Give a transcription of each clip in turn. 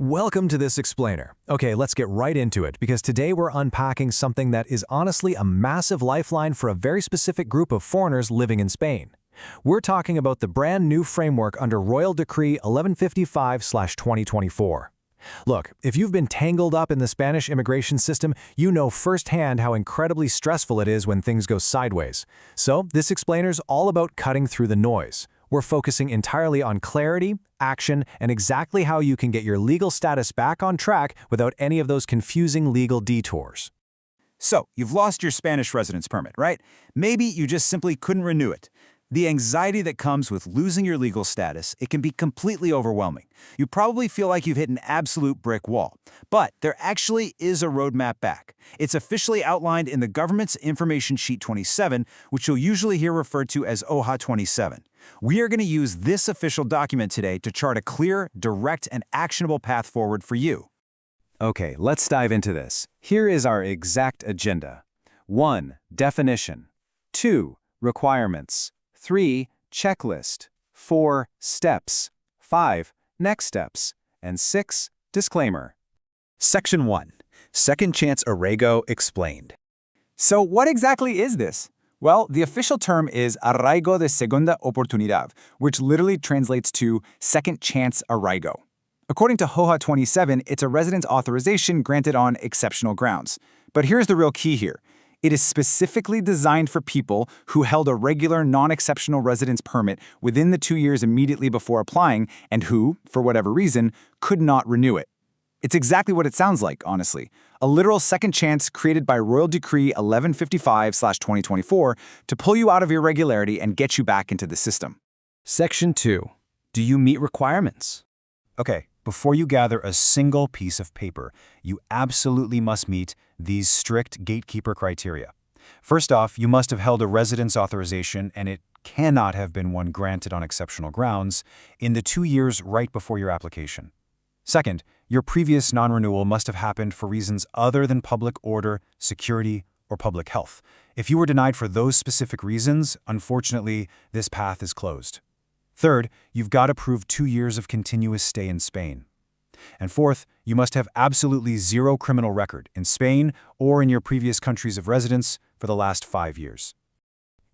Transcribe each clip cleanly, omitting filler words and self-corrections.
Welcome to this explainer. Okay, let's get right into it because today we're unpacking something that is honestly a massive lifeline for a very specific group of foreigners living in Spain. We're talking about the brand new framework under Royal Decree 1155/2024. Look, if you've been tangled up in the Spanish immigration system, you know firsthand how incredibly stressful it is when things go sideways. So, this explainer's all about cutting through the noise. We're focusing entirely on clarity, action, and exactly how you can get your legal status back on track without any of those confusing legal detours. So, you've lost your Spanish residence permit, right? Maybe you just simply couldn't renew it. The anxiety that comes with losing your legal status, it can be completely overwhelming. You probably feel like you've hit an absolute brick wall. But there actually is a roadmap back. It's officially outlined in the government's Information Sheet 27, which you'll usually hear referred to as Hoja 27. We are going to use this official document today to chart a clear, direct, and actionable path forward for you. Okay, let's dive into this. Here is our exact agenda. 1. Definition. 2. Requirements. 3. Checklist. 4. Steps. 5. Next steps. And 6. Disclaimer. Section 1. Second Chance Arraigo Explained. So what exactly is this? Well, the official term is arraigo-segunda-oportunidad, which literally translates to second chance arraigo. According to Hoja 27, it's a residence authorization granted on exceptional grounds. But here's the real key here. It is specifically designed for people who held a regular non-exceptional residence permit within the 2 years immediately before applying and who, for whatever reason, could not renew it. It's exactly what it sounds like, honestly. A literal second chance created by Royal Decree 1155/2024 to pull you out of irregularity and get you back into the system. Section 2. Do you meet requirements? Okay, before you gather a single piece of paper, you absolutely must meet these strict gatekeeper criteria. First off, you must have held a residence authorization, and it cannot have been one granted on exceptional grounds, in the 2 years right before your application. Second, your previous non-renewal must have happened for reasons other than public order, security, or public health. If you were denied for those specific reasons, unfortunately, this path is closed. Third, you've got to prove 2 years of continuous stay in Spain. And fourth, you must have absolutely zero criminal record in Spain or in your previous countries of residence for the last 5 years.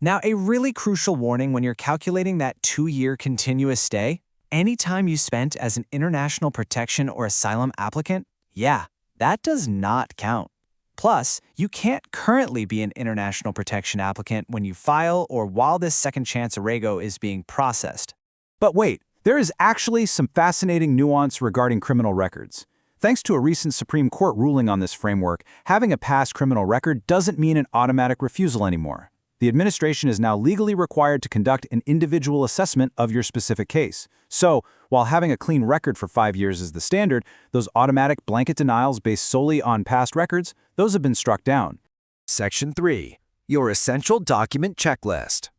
Now, a really crucial warning when you're calculating that 2-year continuous stay, any time you spent as an international protection or asylum applicant, that does not count. Plus, you can't currently be an international protection applicant when you file or while this second chance arraigo is being processed. But wait, there is actually some fascinating nuance regarding criminal records. Thanks to a recent Supreme Court ruling on this framework, having a past criminal record doesn't mean an automatic refusal anymore. The administration is now legally required to conduct an individual assessment of your specific case. So, while having a clean record for 5 years is the standard, those automatic blanket denials based solely on past records, those have been struck down. Section 3. Your essential document checklist.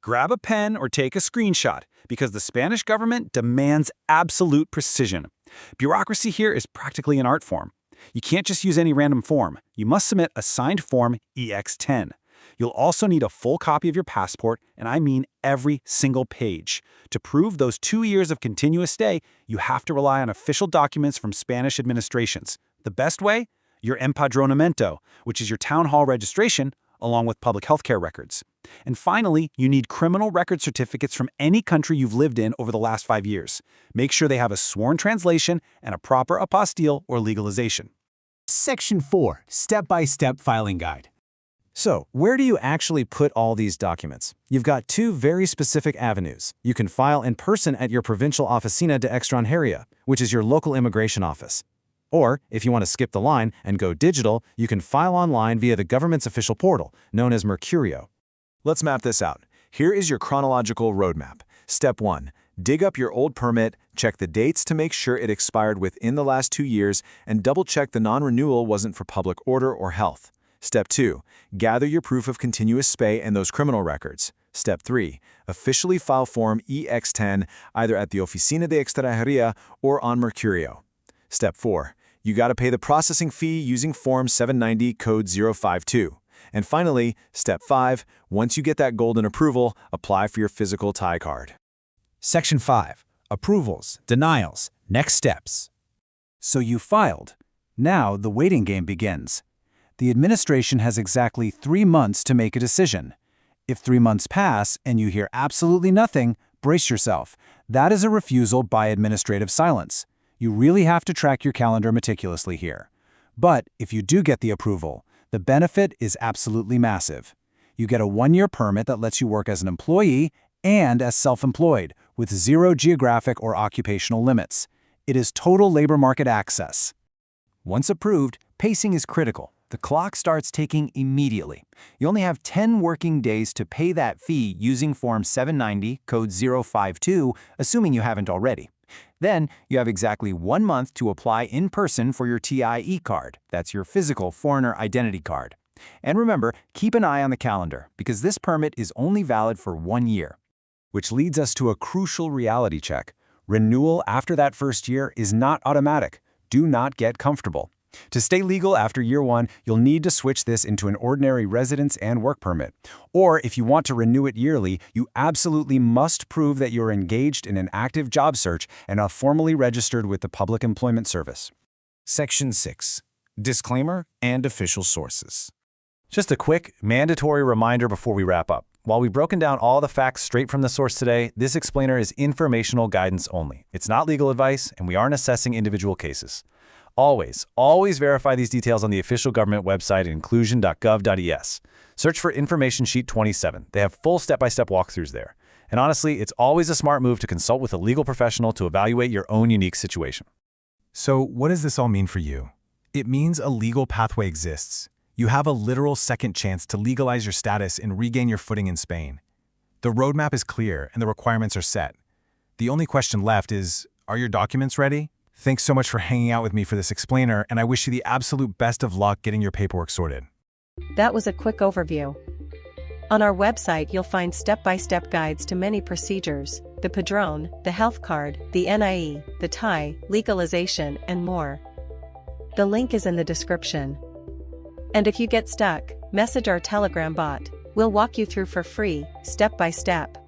Grab a pen or take a screenshot, because the Spanish government demands absolute precision. Bureaucracy here is practically an art form. You can't just use any random form. You must submit a signed form EX10. You'll also need a full copy of your passport, and I mean every single page. To prove those 2 years of continuous stay, you have to rely on official documents from Spanish administrations. The best way? Your empadronamiento, which is your town hall registration, along with public healthcare records. And finally, you need criminal record certificates from any country you've lived in over the last 5 years. Make sure they have a sworn translation and a proper apostille or legalization. Section 4. Step-by-step filing guide. So, where do you actually put all these documents? You've got 2 very specific avenues. You can file in person at your provincial oficina de extranjería, which is your local immigration office. Or, if you want to skip the line and go digital, you can file online via the government's official portal, known as Mercurio. Let's map this out. Here is your chronological roadmap. Step 1. Dig up your old permit, check the dates to make sure it expired within the last 2 years, and double-check the non-renewal wasn't for public order or health. Step 2. Gather your proof of continuous stay and those criminal records. Step 3. Officially file Form EX10 either at the Oficina de Extranjería or on Mercurio. Step 4. You got to pay the processing fee using Form 790 Code 052. And finally, Step 5. Once you get that golden approval, apply for your physical Thai card. Section 5. Approvals, denials, next steps. So you filed. Now the waiting game begins. The administration has exactly 3 months to make a decision. If 3 months pass and you hear absolutely nothing, brace yourself. That is a refusal by administrative silence. You really have to track your calendar meticulously here. But if you do get the approval, the benefit is absolutely massive. You get a 1-year permit that lets you work as an employee and as self-employed, with 0 geographic or occupational limits. It is total labor market access. Once approved, pacing is critical. The clock starts ticking immediately. You only have 10 working days to pay that fee using Form 790, Code 052, assuming you haven't already. Then, you have exactly 1 month to apply in person for your TIE card. That's your physical foreigner identity card. And remember, keep an eye on the calendar, because this permit is only valid for 1 year. Which leads us to a crucial reality check. Renewal after that first year is not automatic. Do not get comfortable. To stay legal after year 1, you'll need to switch this into an ordinary residence and work permit. Or if you want to renew it yearly, you absolutely must prove that you're engaged in an active job search and are formally registered with the Public Employment Service. Section 6. Disclaimer and official sources. Just a quick, mandatory reminder before we wrap up. While we've broken down all the facts straight from the source today, this explainer is informational guidance only. It's not legal advice, and we aren't assessing individual cases. Always verify these details on the official government website at inclusion.gov.es. Search for Information Sheet 27. They have full step-by-step walkthroughs there. And honestly, it's always a smart move to consult with a legal professional to evaluate your own unique situation. So, what does this all mean for you? It means a legal pathway exists. You have a literal second chance to legalize your status and regain your footing in Spain. The roadmap is clear and the requirements are set. The only question left is, are your documents ready? Thanks so much for hanging out with me for this explainer, and I wish you the absolute best of luck getting your paperwork sorted. That was a quick overview. On our website you'll find step-by-step guides to many procedures: the Padrón, the health card, the NIE, the TIE, legalization, and more. The link is in the description. And if you get stuck, message our Telegram bot. We'll walk you through for free, step by step.